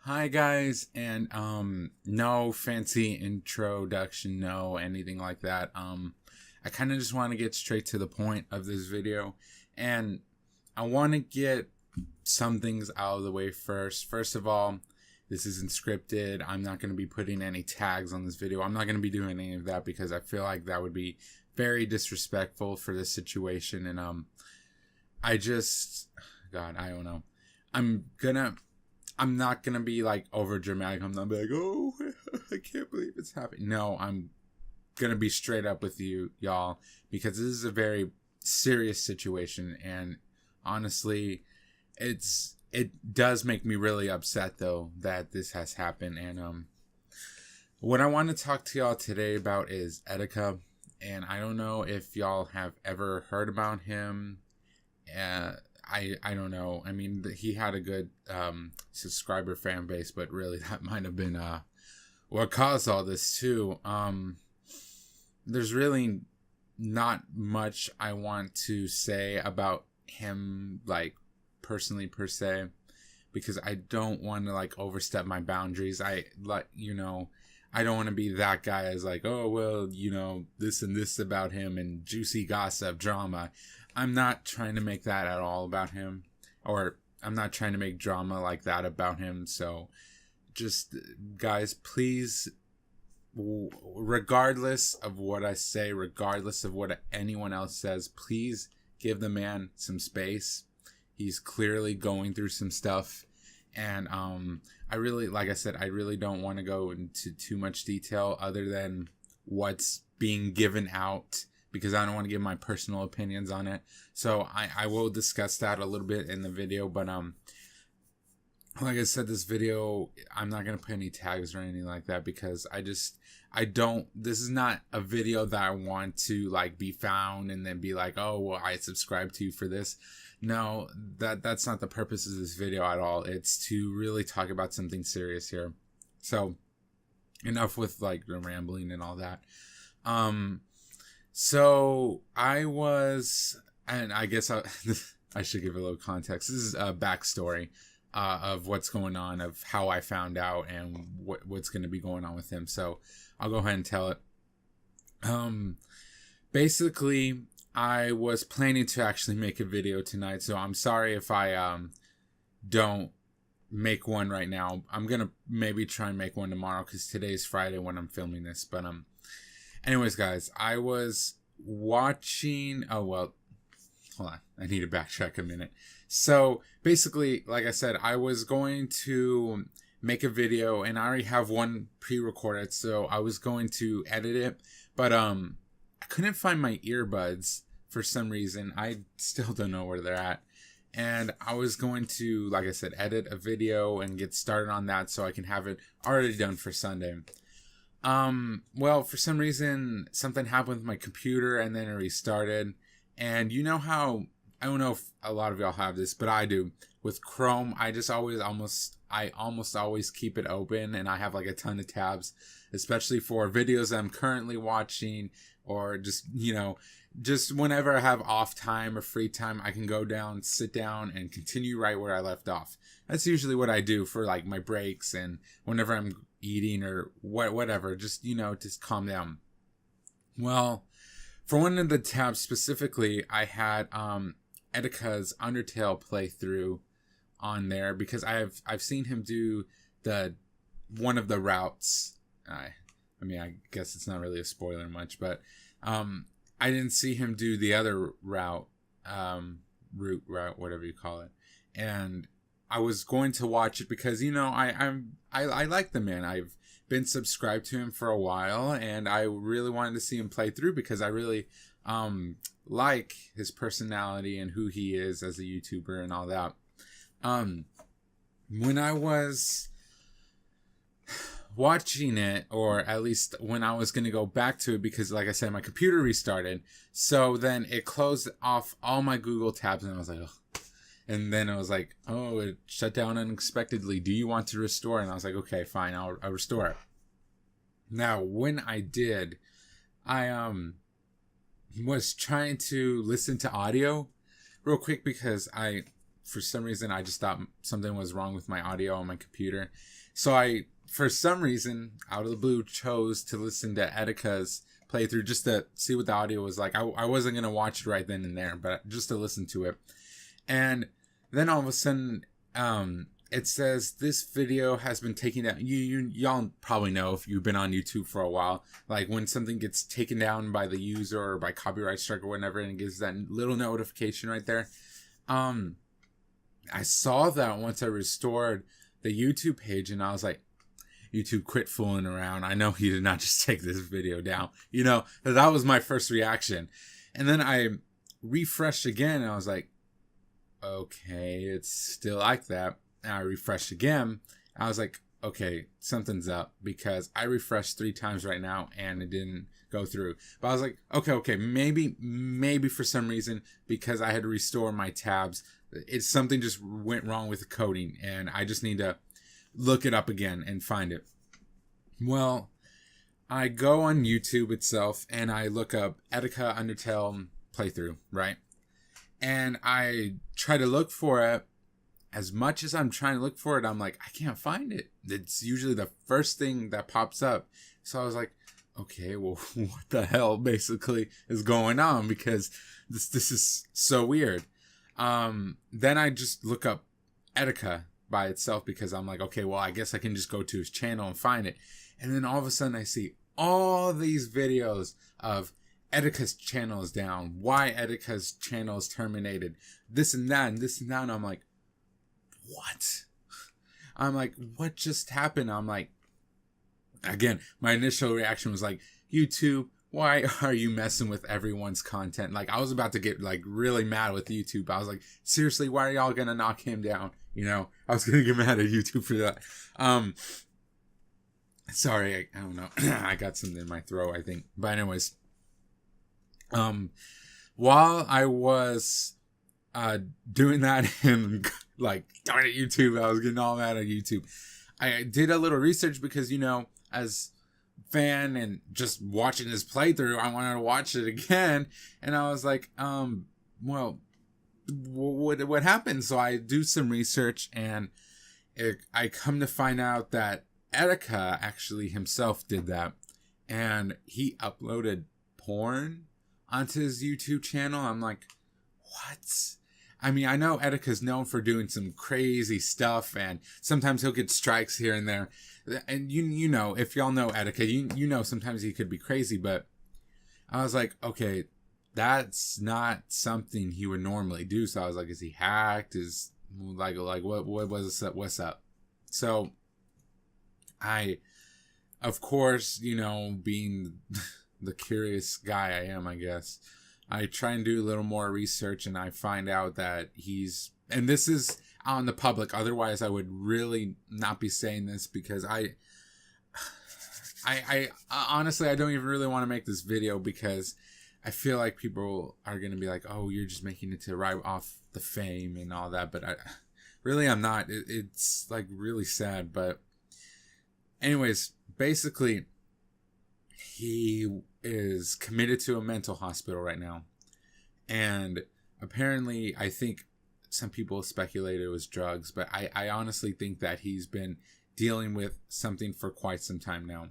Hi guys, and no fancy introduction, no anything like that. I kind of just want to get straight to the point of this video, and I want to get some things out of the way first. First of all, this isn't scripted. I'm not going to be putting any tags on this video. I'm not going to be doing any of that because I feel like that would be very disrespectful for this situation, and I just, God, I don't know. I'm not gonna be like over dramatic. I'm not be like, oh, I can't believe it's happening. No, I'm gonna be straight up with you, y'all, because this is a very serious situation, and honestly, it does make me really upset though that this has happened. And what I want to talk to y'all today about is Etika, and I don't know if y'all have ever heard about him. I don't know. I mean, he had a good subscriber fan base, but really that might have been what caused all this too. There's really not much I want to say about him, like personally per se, because I don't want to like overstep my boundaries. I don't want to be that guy as like, oh well, this and this about him and juicy gossip drama. I'm not trying to make that at all about him, or I'm not trying to make drama like that about him. So just, guys, please, regardless of what I say, regardless of what anyone else says, please give the man some space. He's clearly going through some stuff. And I really, like I said, I really don't want to go into too much detail other than what's being given out, because I don't want to give my personal opinions on it. So I will discuss that a little bit in the video. But like I said, this video, I'm not going to put any tags or anything like that, because this is not a video that I want to like be found and then be like, oh, well, I subscribe to you for this. No, that's not the purpose of this video at all. It's to really talk about something serious here. So enough with like the rambling and all that. So I was, and I guess I should give a little context. This is a backstory of what's going on, of how I found out and what's going to be going on with him. So I'll go ahead and tell it. Basically, I was planning to actually make a video tonight, so I'm sorry if I don't make one right now. I'm gonna maybe try and make one tomorrow, because today's Friday when I'm filming this. But anyways, guys, I was watching. Oh well, hold on. I need to backtrack a minute. So basically, like I said, I was going to make a video, and I already have one pre-recorded, so I was going to edit it, but I couldn't find my earbuds for some reason. I still don't know where they're at. And I was going to, like I said, edit a video and get started on that so I can have it already done for Sunday. Well, for some reason, something happened with my computer and then it restarted. And you know how, I don't know if a lot of y'all have this, but I do. With Chrome, I almost always keep it open, and I have like a ton of tabs, especially for videos that I'm currently watching, or just, just whenever I have off time or free time, I can go down, sit down, and continue right where I left off. That's usually what I do for like my breaks and whenever I'm eating or whatever, just, just calm down. Well, for one of the tabs specifically, I had Etika's Undertale playthrough on there, because I've seen him do one of the routes. I mean, I guess it's not really a spoiler much, but I didn't see him do the other route, route, whatever you call it. And I was going to watch it because, I like the man. I've been subscribed to him for a while, and I really wanted to see him play through, because I really like his personality and who he is as a YouTuber and all that. When I was watching it, or at least when I was going to go back to it, because like I said, my computer restarted, so then it closed off all my Google tabs, and I was like, oh. And then it was like, oh, it shut down unexpectedly. Do you want to restore? And I was like, okay, fine, I'll restore it. Now, when I did, I was trying to listen to audio real quick, because I for some reason, I just thought something was wrong with my audio on my computer. So I, for some reason, out of the blue, chose to listen to Etika's playthrough just to see what the audio was like. I wasn't going to watch it right then and there, but just to listen to it. And then all of a sudden, it says this video has been taken down. Y'all probably know if you've been on YouTube for a while, like when something gets taken down by the user or by copyright strike or whatever, and it gives that little notification right there. I saw that once I restored the YouTube page, and I was like, YouTube, quit fooling around. I know he did not just take this video down. You know, that was my first reaction. And then I refreshed again, and I was like, okay, it's still like that. And I refreshed again. I was like, okay, something's up, because I refreshed 3 times right now and it didn't go through. But I was like, okay, maybe for some reason, because I had to restore my tabs, it's something just went wrong with the coding, and I just need to look it up again and find it. Well, I go on YouTube itself and I look up Etika Undertale playthrough, right? And I try to look for it. As much as I'm trying to look for it, I'm like, I can't find it. It's usually the first thing that pops up. So I was like, okay, well, what the hell basically is going on? Because this is so weird. Then I just look up Etika by itself, because I'm like, okay, well, I guess I can just go to his channel and find it. And then all of a sudden I see all these videos of Etika's channel is down, why Etika's channel is terminated, this and that, and this and that. And I'm like, what? I'm like, what just happened? I'm like, again, my initial reaction was like, YouTube, why are you messing with everyone's content? Like, I was about to get like really mad with YouTube. I was like, seriously, why are y'all gonna knock him down? You know, I was gonna get mad at YouTube for that. Sorry, I don't know. I got something in my throat, I think. But anyways, while I was doing that and like, darn it, YouTube, I was getting all mad at YouTube, I did a little research, because, you know, as fan and just watching his playthrough, I wanted to watch it again. And I was like, well, what happened? So I do some research, and I come to find out that Etika actually himself did that, and he uploaded porn onto his YouTube channel. I'm like, what? I mean, I know Etika's known for doing some crazy stuff, and sometimes he'll get strikes here and there. And you know, if y'all know Etika, you know sometimes he could be crazy, but I was like, okay, that's not something he would normally do. So I was like, is he hacked? Is like what was up? What's up? So I, of course, you know, being the curious guy I am, I guess, I try and do a little more research, and I find out that and this is on the public, otherwise I would really not be saying this, because I honestly, I don't even really want to make this video, because I feel like people are going to be like, oh, you're just making it to ride off the fame and all that, but I'm not. It's like really sad, but anyways, basically, he is committed to a mental hospital right now. And apparently, I think some people speculated it was drugs, but I honestly think that he's been dealing with something for quite some time now.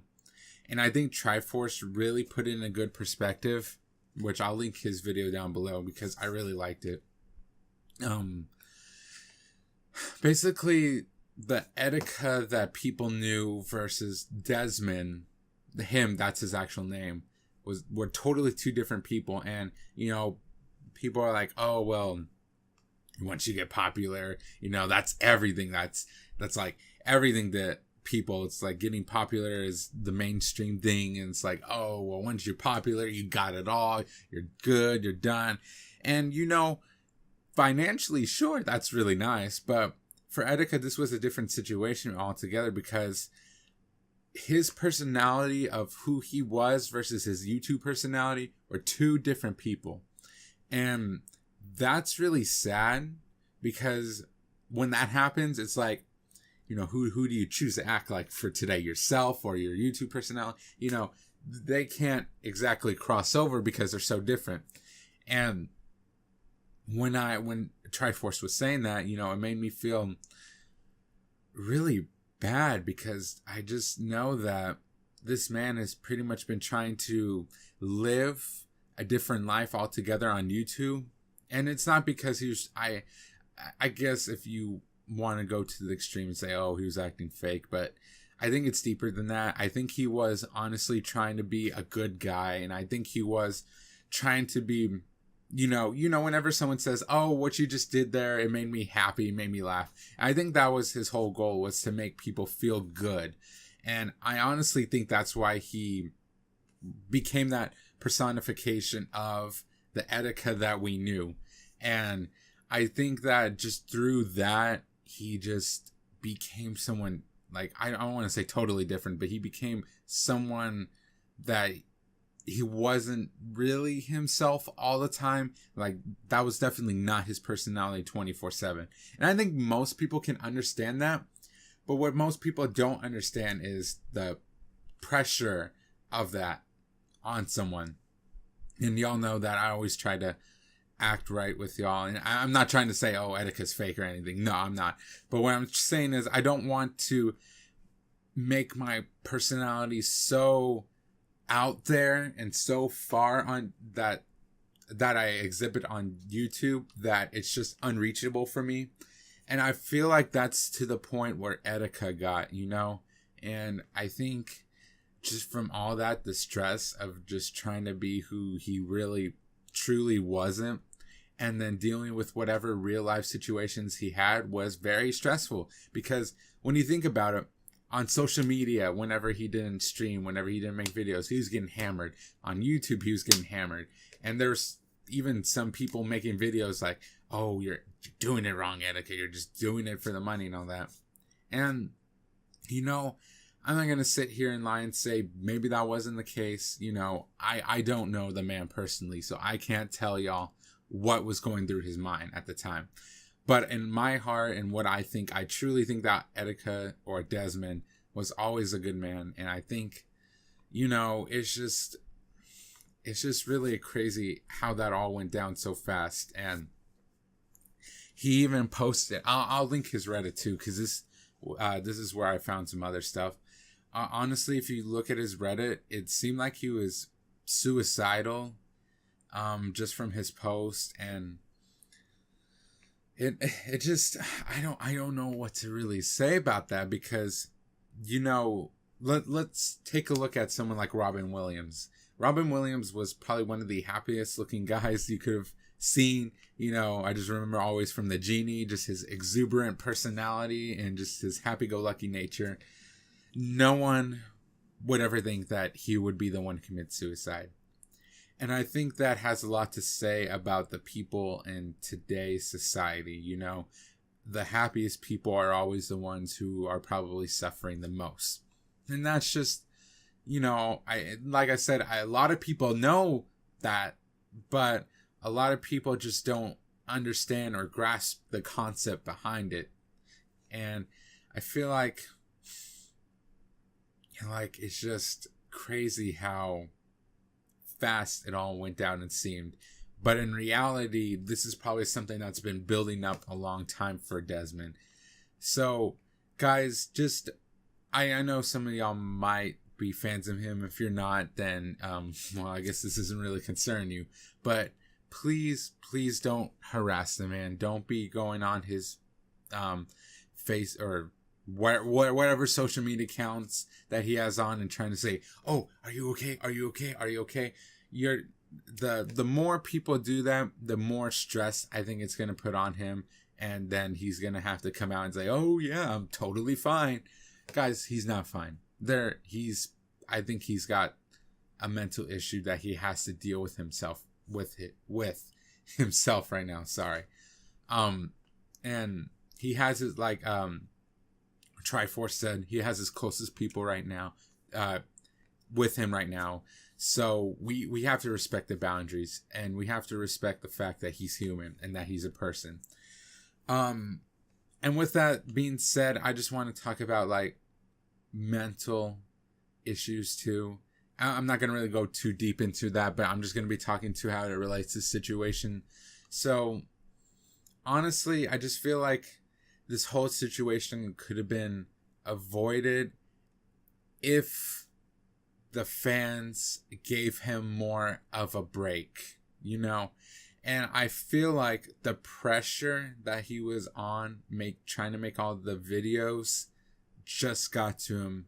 And I think Triforce really put it in a good perspective, which I'll link his video down below, because I really liked it. Basically, the Etika that people knew versus Desmond, that's his actual name, were totally 2 different people. And, you know, people are like, oh, well, once you get popular, you know, that's everything. That's like everything that people, it's like getting popular is the mainstream thing. And it's like, oh, well, once you're popular, you got it all. You're good. You're done. And, you know, financially, sure, that's really nice. But for Etika, this was a different situation altogether, because his personality of who he was versus his YouTube personality were 2 different people. And that's really sad, because when that happens, it's like, you know, who do you choose to act like for today? Yourself or your YouTube personality? You know, they can't exactly cross over because they're so different. And when Triforce was saying that, you know, it made me feel really bad, because I just know that this man has pretty much been trying to live a different life altogether on YouTube. And it's not because he was, I guess if you want to go to the extreme and say, oh, he was acting fake, but I think it's deeper than that. I think he was honestly trying to be a good guy, and I think he was trying to be, whenever someone says, oh, what you just did there, it made me happy, it made me laugh. I think that was his whole goal, was to make people feel good. And I honestly think that's why he became that personification of the Etika that we knew. And I think that just through that, he just became someone, like, I don't want to say totally different, but he became someone that he wasn't really himself all the time. Like, that was definitely not his personality 24/7. And I think most people can understand that. But what most people don't understand is the pressure of that on someone. And y'all know that I always try to act right with y'all. And I'm not trying to say, oh, Etika's fake or anything. No, I'm not. But what I'm saying is, I don't want to make my personality so out there and so far on that I exhibit on YouTube that it's just unreachable for me. And I feel like that's to the point where Etika got, and I think just from all that, the stress of just trying to be who he really truly wasn't, and then dealing with whatever real life situations he had, was very stressful. Because when you think about it, on social media, whenever he didn't stream, whenever he didn't make videos, he was getting hammered. On YouTube, he was getting hammered. And there's even some people making videos like, oh, you're doing it wrong, Etika. You're just doing it for the money and all that. And, I'm not going to sit here and lie and say maybe that wasn't the case. I don't know the man personally, so I can't tell y'all what was going through his mind at the time. But in my heart and what I truly think that Etika, or Desmond, was always a good man. And I think, it's just really crazy how that all went down so fast. And he even posted, I'll link his Reddit too, because this is where I found some other stuff. Honestly, if you look at his Reddit, it seemed like he was suicidal, just from his post. And it just, I don't know what to really say about that, because, let's take a look at someone like Robin Williams. Robin Williams was probably one of the happiest looking guys you could have seen. I just remember always from The Genie, just his exuberant personality and just his happy-go-lucky nature. No one would ever think that he would be the one to commit suicide. And I think that has a lot to say about the people in today's society. The happiest people are always the ones who are probably suffering the most. And that's just, like I said, a lot of people know that, but a lot of people just don't understand or grasp the concept behind it. And I feel like it's just crazy how fast it all went down and seemed. But in reality, this is probably something that's been building up a long time for Desmond. So, guys, just, I know some of y'all might be fans of him. If you're not, then, well, I guess this doesn't really concern you. But please don't harass the man. Don't be going on his face or whatever social media accounts that he has on and trying to say, oh, are you okay? Are you okay? Are you okay? The more people do that, the more stress I think it's going to put on him. And then he's going to have to come out and say, oh yeah, I'm totally fine. Guys, he's not fine. I think he's got a mental issue that he has to deal with himself with himself right now. Sorry. And he has his, like, Triforce said, he has his closest people right now, with him right now. So we have to respect the boundaries, and we have to respect the fact that he's human and that he's a person. And with that being said, I just want to talk about, like, mental issues too. I'm not going to really go too deep into that, but I'm just going to be talking to how it relates to the situation. So honestly, I just feel like this whole situation could have been avoided if the fans gave him more of a break, you know? And I feel like the pressure that he was on trying to make all the videos just got to him.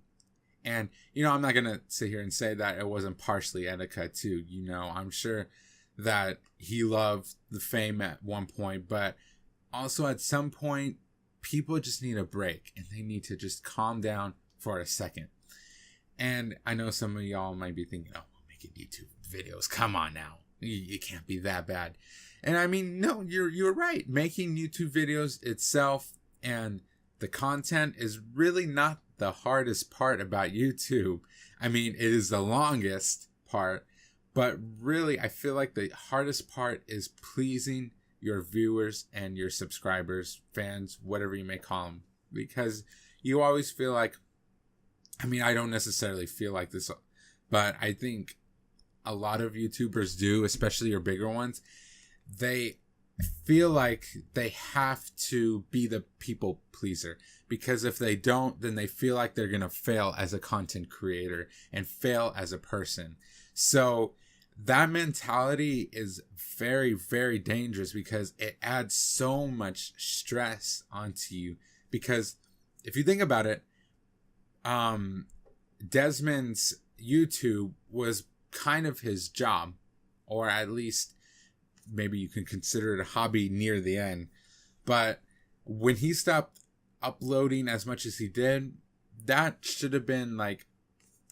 And, I'm not going to sit here and say that it wasn't partially Etika too. I'm sure that he loved the fame at one point, but also at some point, people just need a break and they need to just calm down for a second. And I know some of y'all might be thinking, oh, making YouTube videos, come on now. It can't be that bad. And I mean, no, you're right. Making YouTube videos itself and the content is really not the hardest part about YouTube. I mean, it is the longest part, but really I feel like the hardest part is pleasing your viewers and your subscribers, fans, whatever you may call them, because you always feel like, I mean, I don't necessarily feel like this, but I think a lot of YouTubers do, especially your bigger ones. They feel like they have to be the people pleaser, because if they don't, then they feel like they're going to fail as a content creator and fail as a person. So that mentality is very, very dangerous because it adds so much stress onto you. Because if you think about it, Desmond's YouTube was kind of his job, or at least maybe you can consider it a hobby near the end. But when he stopped uploading as much as he did, that should have been like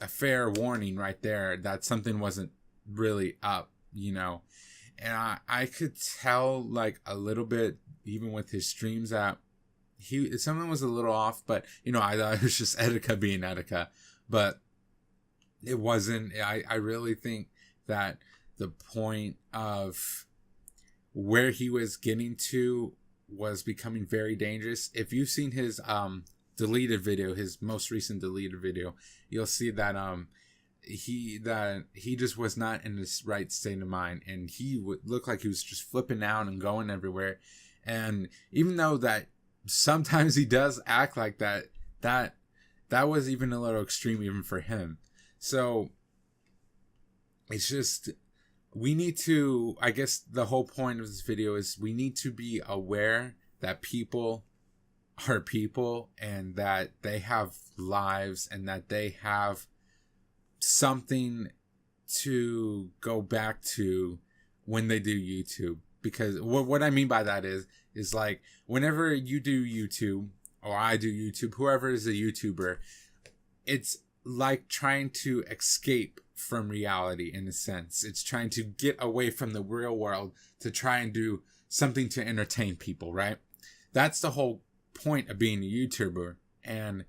a fair warning right there that something wasn't really up, and I could tell like a little bit even with his streams that something was a little off, but I thought it was just Etika being Etika, but it wasn't. I really think that the point of where he was getting to was becoming very dangerous. If you've seen his deleted video, his most recent deleted video, you'll see that he just was not in his right state of mind, and he would look like he was just flipping out and going everywhere. And even though that sometimes he does act like that was even a little extreme even for him. So it's just, we need to, I guess the whole point of this video is we need to be aware that people are people and that they have lives and that they have something to go back to when they do YouTube. Because what I mean by that is like whenever you do YouTube or I do YouTube, whoever is a YouTuber, it's like trying to escape from reality in a sense. It's trying to get away from the real world to try and do something to entertain people, right? That's the whole point of being a YouTuber. And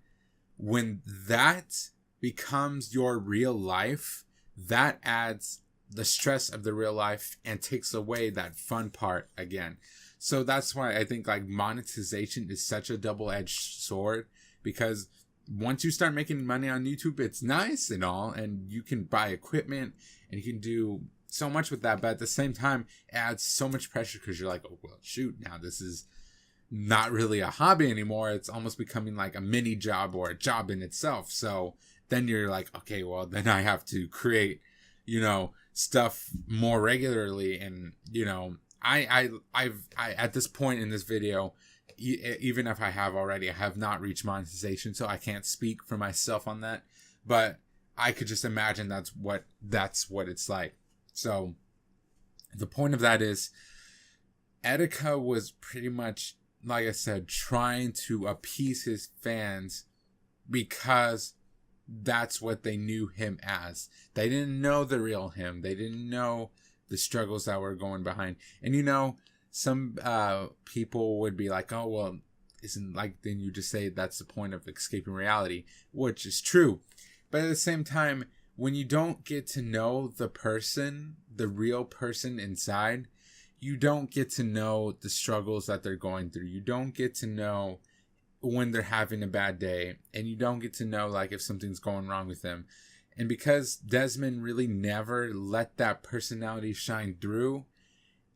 when that becomes your real life, that adds the stress of the real life and takes away that fun part again. So that's why I think like monetization is such a double-edged sword, because once you start making money on YouTube, it's nice and all, and you can buy equipment and you can do so much with that, but at the same time it adds so much pressure because you're like, oh well, shoot, now this is not really a hobby anymore. It's almost becoming like a mini job or a job in itself. So then you're like, okay, well then I have to create, stuff more regularly. And I've at this point in this video, even if I have already, I have not reached monetization, so I can't speak for myself on that, but I could just imagine that's what it's like. So the point of that is Etika was pretty much, like I said, trying to appease his fans because that's what they knew him as. They didn't know the real him. They didn't know the struggles that were going behind. And some people would be like, oh, well, isn't like, then you just say that's the point of escaping reality, which is true. But at the same time, when you don't get to know the person, the real person inside, you don't get to know the struggles that they're going through. You don't get to know when they're having a bad day, and you don't get to know like if something's going wrong with them. And because Desmond really never let that personality shine through,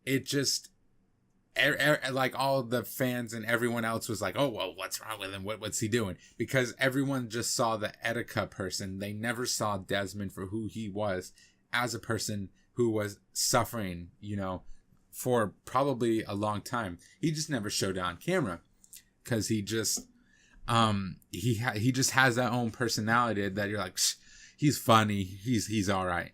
it just like all the fans and everyone else was like, oh, well, what's wrong with him? What's he doing? Because everyone just saw the Etika person. They never saw Desmond for who he was as a person who was suffering, for probably a long time. He just never showed it on camera because he just, he just has that own personality that you're like, he's funny. He's all right,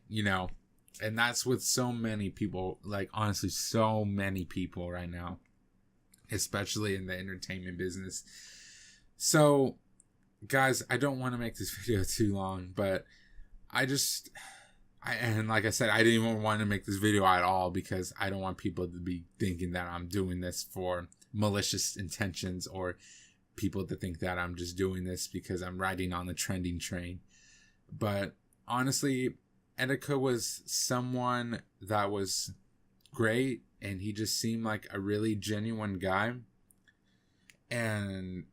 And that's with so many people, like honestly, so many people right now, especially in the entertainment business. So, guys, I don't want to make this video too long, but and like I said, I didn't even want to make this video at all because I don't want people to be thinking that I'm doing this for malicious intentions or people to think that I'm just doing this because I'm riding on the trending train. But honestly, Etika was someone that was great, and he just seemed like a really genuine guy. And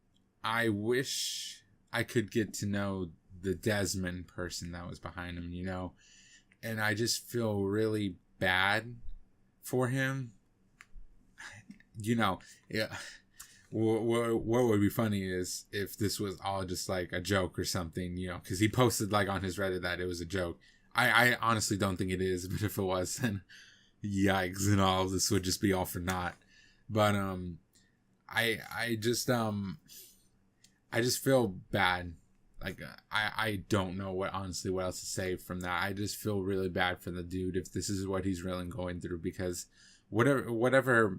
I wish I could get to know the Desmond person that was behind him, And I just feel really bad for him. Yeah. What would be funny is if this was all just like a joke or something, because he posted like on his Reddit that it was a joke. I honestly don't think it is, but if it was, then yikes, and all of this would just be all for naught. But I just feel bad. Like I don't know what else to say from that. I just feel really bad for the dude if this is what he's really going through, because whatever's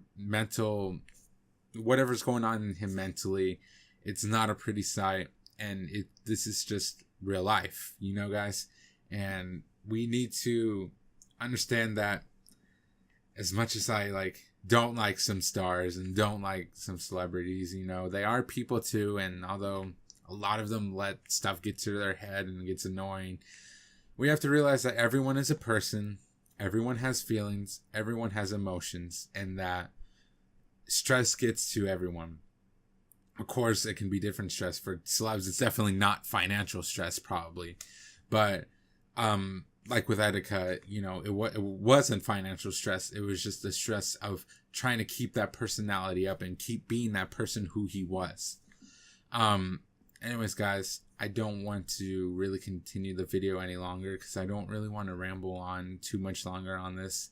going on in him mentally, it's not a pretty sight, and this is just real life, guys. And we need to understand that as much as I don't like some stars and don't like some celebrities, they are people too. And although a lot of them let stuff get to their head and it gets annoying, we have to realize that everyone is a person, everyone has feelings, everyone has emotions, and that stress gets to everyone. Of course, it can be different stress. For celebs, it's definitely not financial stress, probably. But like with Etika, it wasn't financial stress. It was just the stress of trying to keep that personality up and keep being that person who he was. Anyways, guys, I don't want to really continue the video any longer because I don't really want to ramble on too much longer on this.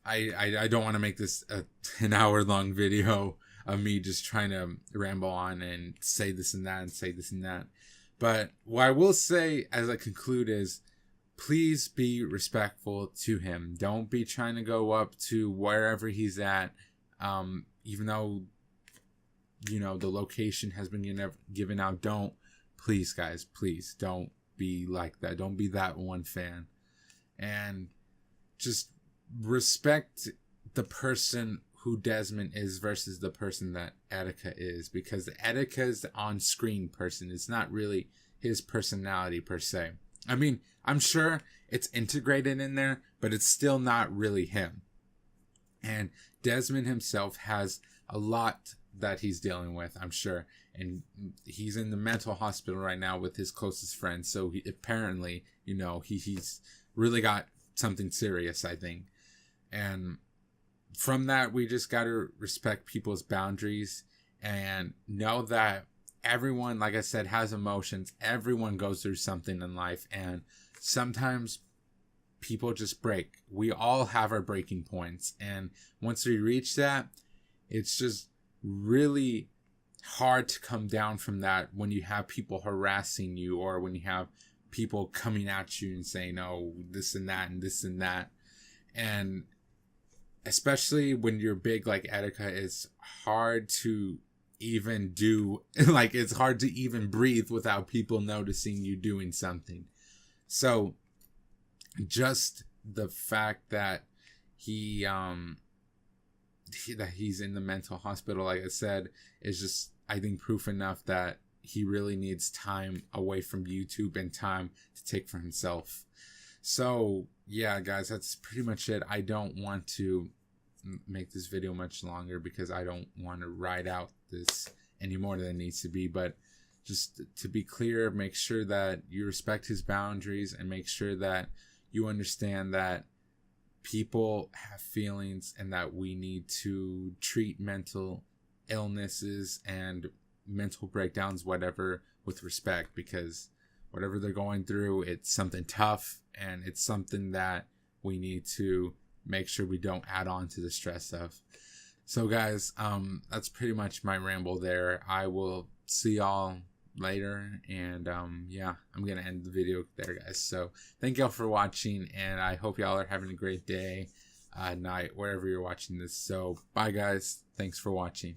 I don't want to make this an hour-long video of me just trying to ramble on and say this and that and say this and that. But what I will say as I conclude is, please be respectful to him. Don't be trying to go up to wherever he's at, even though, the location has been given out. Please, guys, please don't be like that. Don't be that one fan. And just respect the person who Desmond is versus the person that Etika is, because Etika is the on-screen person. It's not really his personality per se. I mean, I'm sure it's integrated in there, but it's still not really him. And Desmond himself has a lot that he's dealing with, I'm sure. And he's in the mental hospital right now with his closest friend. So he apparently, he's really got something serious, I think. And from that, we just got to respect people's boundaries and know that everyone, like I said, has emotions. Everyone goes through something in life, and sometimes people just break. We all have our breaking points, and once we reach that, it's just really hard to come down from that when you have people harassing you, or when you have people coming at you and saying, oh, this and that and this and that. And especially when you're big like Etika, it's hard to even do, it's hard to even breathe without people noticing you doing something. So just the fact that he's in the mental hospital, like I said, is just, I think, proof enough that he really needs time away from YouTube and time to take for himself. So yeah, guys, that's pretty much it. I don't want to make this video much longer because I don't want to ride out this any more than it needs to be. But just to be clear, make sure that you respect his boundaries and make sure that you understand that people have feelings and that we need to treat mental illnesses and mental breakdowns, whatever, with respect, because whatever they're going through, it's something tough and it's something that we need to make sure we don't add on to the stress of. So guys, that's pretty much my ramble there. I will see y'all later, and yeah, I'm gonna end the video there, guys. So thank y'all for watching, and I hope y'all are having a great day, night, wherever you're watching this. So bye guys, thanks for watching.